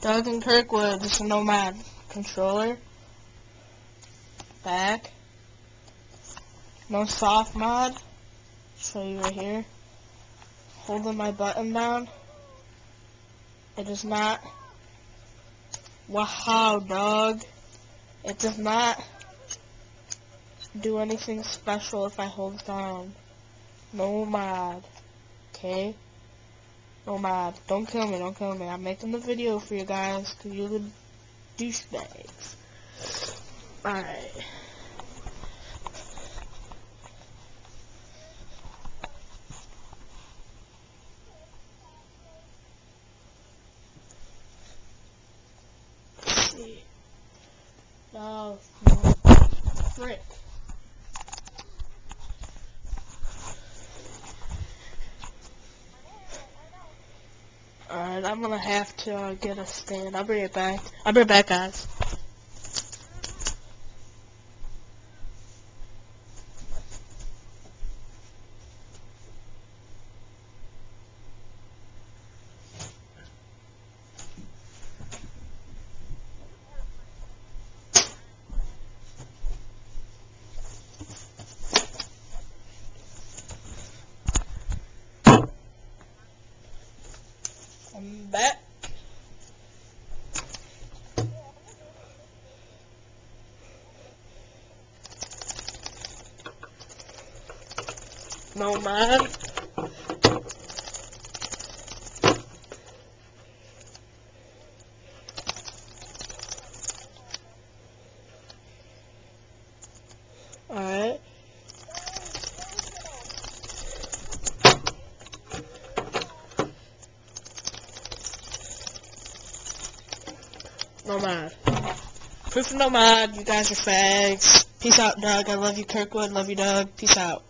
Doug and Kirkwood, this is Nomad. Controller. Back. No soft mod. Show you right here. Holding my button down. It does not. Wow, dog. It does not do anything special if I hold it down. No mod. Okay? No mod. Don't kill me, don't kill me. I'm making the video for you guys, because you're the douchebags. Alright. Let's see. No. Frick. Alright, I'm gonna have to get a stand. I'll bring it back. I'll bring it back, guys. I'm back. No man. Alright. Nomad. Proof of Nomad, you guys are fags. Peace out, Doug. I love you, Kirkwood. Love you, Doug. Peace out.